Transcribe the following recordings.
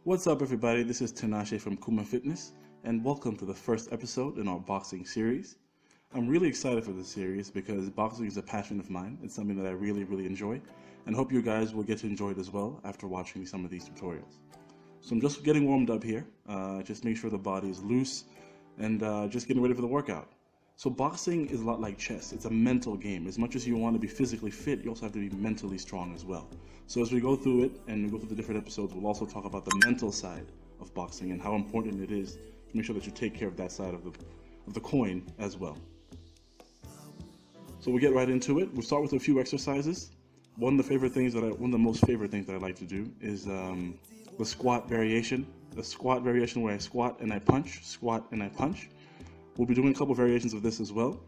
What's up, everybody? This is Tinashe from Kuma Fitness, and welcome to the first episode in our boxing series. I'm really excited for this series because boxing is a passion of mine. It's something that I really enjoy, and hope you guys will get to enjoy it as well after watching some of these tutorials. So I'm just getting warmed up here, just make sure the body is loose, and just getting ready for the workout. So boxing is a lot like chess. It's a mental game. As much as you want to be physically fit, you also have to be mentally strong as well. So as we go through it and we go through the different episodes, we'll also talk about the mental side of boxing and how important it is to make sure that you take care of that side of the coin as well. So we'll get right into it. We'll start with a few exercises. One of the most favorite things that I like to do is the squat variation. The squat variation where I squat and I punch, squat and I punch. We'll be doing a couple variations of this as well.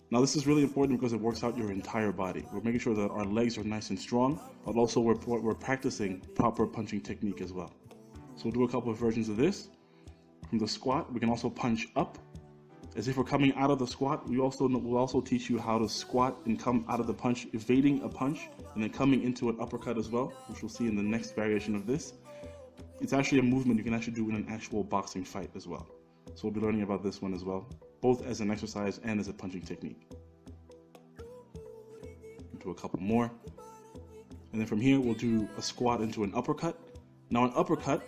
Now this is really important because it works out your entire body. We're making sure that our legs are nice and strong, but also we're practicing proper punching technique as well. So we'll do a couple of versions of this. From the squat, we can also punch up. As if we're coming out of the squat, we'll also teach you how to squat and come out of the punch, evading a punch, and then coming into an uppercut as well, which we'll see in the next variation of this. It's actually a movement you can actually do in an actual boxing fight as well. So we'll be learning about this one as well, both as an exercise and as a punching technique. Do a couple more. And then from here, we'll do a squat into an uppercut. Now an uppercut,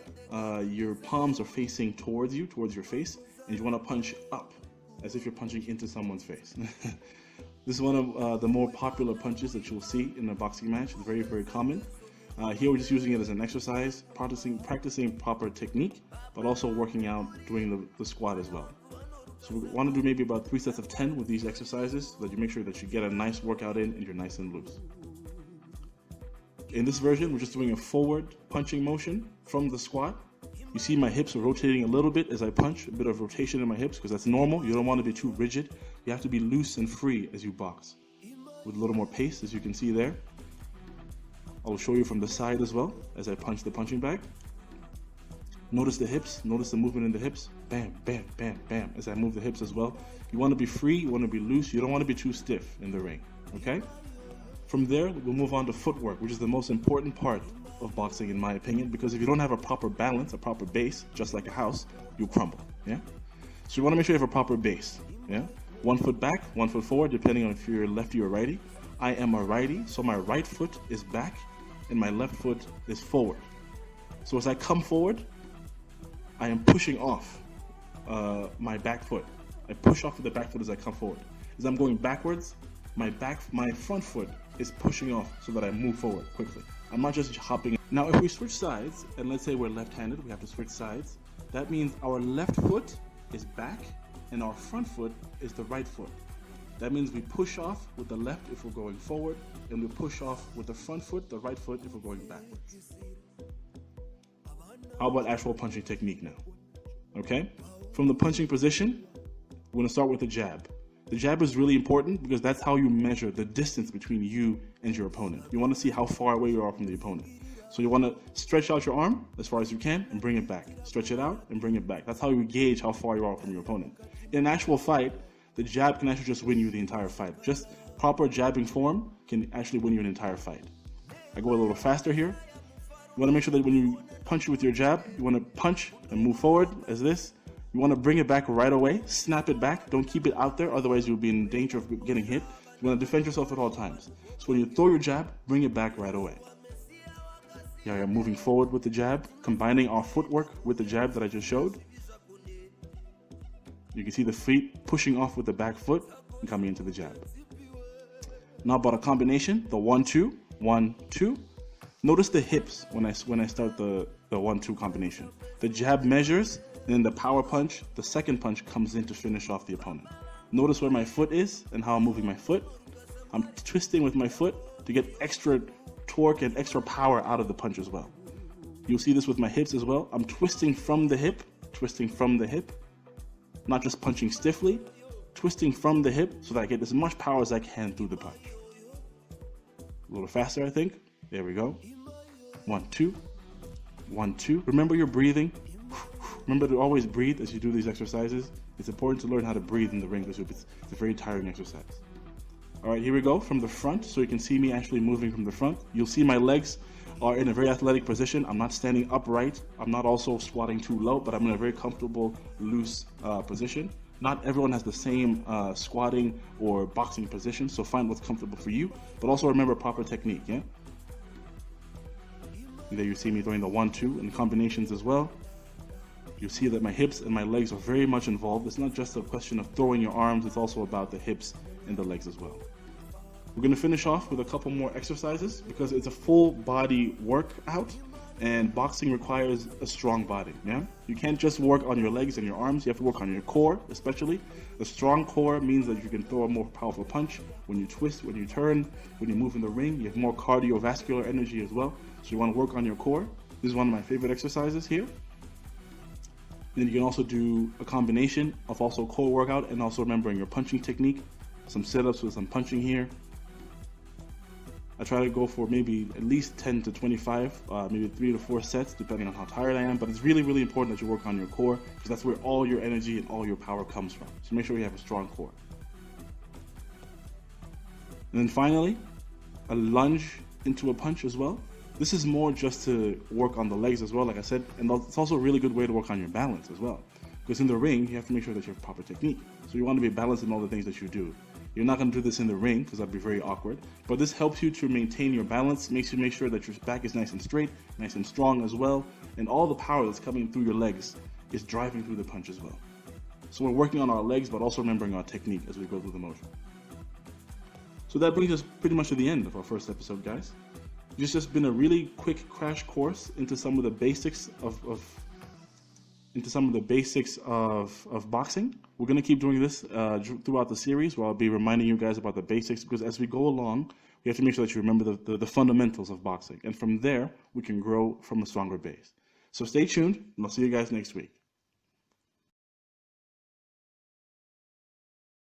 your palms are facing towards you, towards your face, and you want to punch up, as if you're punching into someone's face. This is one of the more popular punches that you'll see in a boxing match. It's very common. Here we're just using it as an exercise, practicing proper technique, but also working out, doing the squat as well. So we want to do maybe about 3 sets of 10 with these exercises so that you make sure that you get a nice workout in and you're nice and loose. In this version, we're just doing a forward punching motion from the squat. You see my hips are rotating a little bit as I punch, a bit of rotation in my hips because that's normal. You don't want to be too rigid. You have to be loose and free as you box. With a little more pace, as you can see there. I'll show you from the side as well as I punch the punching bag. Notice the hips, notice the movement in the hips. Bam, bam, bam, bam, as I move the hips as well. You want to be free, you want to be loose, you don't want to be too stiff in the ring, okay? From there, we'll move on to footwork, which is the most important part of boxing in my opinion, because if you don't have a proper balance, a proper base, just like a house, you'll crumble, yeah? So you want to make sure you have a proper base, yeah? 1 foot back, 1 foot forward, depending on if you're lefty or righty. I am a righty, so my right foot is back and my left foot is forward. So as I come forward, I am pushing off my back foot. I push off with the back foot as I come forward. As I'm going backwards, my front foot is pushing off so that I move forward quickly. I'm not just hopping. Now if we switch sides, and let's say we're left-handed, we have to switch sides, that means our left foot is back and our front foot is the right foot. That means we push off with the left if we're going forward, and we push off with the front foot, the right foot, if we're going backwards. How about actual punching technique now? Okay? From the punching position, we're going to start with the jab. The jab is really important because that's how you measure the distance between you and your opponent. You want to see how far away you are from the opponent. So you want to stretch out your arm as far as you can and bring it back. Stretch it out and bring it back. That's how you gauge how far you are from your opponent. In an actual fight, the jab can actually just win you the entire fight. Just proper jabbing form can actually win you an entire fight. I go a little faster here. You want to make sure that when you punch with your jab, you want to punch and move forward as this. You want to bring it back right away. Snap it back. Don't keep it out there, otherwise you'll be in danger of getting hit. You want to defend yourself at all times. So when you throw your jab, bring it back right away. Here I am moving forward with the jab, combining our footwork with the jab that I just showed. You can see the feet pushing off with the back foot and coming into the jab. Now about a combination, the 1-2, 1-2. Notice the hips when I start the 1-2 combination. The jab measures, and then the power punch, the second punch comes in to finish off the opponent. Notice where my foot is and how I'm moving my foot. I'm twisting with my foot to get extra torque and extra power out of the punch as well. You'll see this with my hips as well. I'm twisting from the hip, not just punching stiffly, twisting from the hip so that I get as much power as I can through the punch. A little faster, I think. There we go. 1-2, 1-2. Remember your breathing. Remember to always breathe as you do these exercises. It's important to learn how to breathe in the ring because it's a very tiring exercise. All right, here we go from the front, so you can see me actually moving from the front. You'll see my legs are in a very athletic position. I'm not standing upright. I'm not also squatting too low, but I'm in a very comfortable, loose position. Not everyone has the same squatting or boxing position, so find what's comfortable for you, but also remember proper technique, yeah? And there you see me doing the 1-2 and combinations as well. You see that my hips and my legs are very much involved. It's not just a question of throwing your arms, it's also about the hips and the legs as well. We're going to finish off with a couple more exercises because it's a full body workout and boxing requires a strong body, yeah? You can't just work on your legs and your arms, you have to work on your core especially. A strong core means that you can throw a more powerful punch when you twist, when you turn, when you move in the ring. You have more cardiovascular energy as well, so you want to work on your core. This is one of my favorite exercises here. And then you can also do a combination of also core workout and also remembering your punching technique. Some sit-ups with some punching here. I try to go for maybe at least 10 to 25, maybe 3 to 4 sets, depending on how tired I am. But it's really, really important that you work on your core because that's where all your energy and all your power comes from. So make sure you have a strong core. And then finally, a lunge into a punch as well. This is more just to work on the legs as well, like I said. And it's also a really good way to work on your balance as well. Because in the ring, you have to make sure that you have proper technique. So you want to be balanced in all the things that you do. You're not going to do this in the ring because that'd be very awkward, but this helps you to maintain your balance, makes you make sure that your back is nice and straight, nice and strong as well, and all the power that's coming through your legs is driving through the punch as well. So we're working on our legs, but also remembering our technique as we go through the motion. So that brings us pretty much to the end of our first episode, guys. It's just been a really quick crash course into some of the basics of boxing. We're going to keep doing this throughout the series where I'll be reminding you guys about the basics because as we go along, we have to make sure that you remember the fundamentals of boxing. And from there, we can grow from a stronger base. So stay tuned and I'll see you guys next week.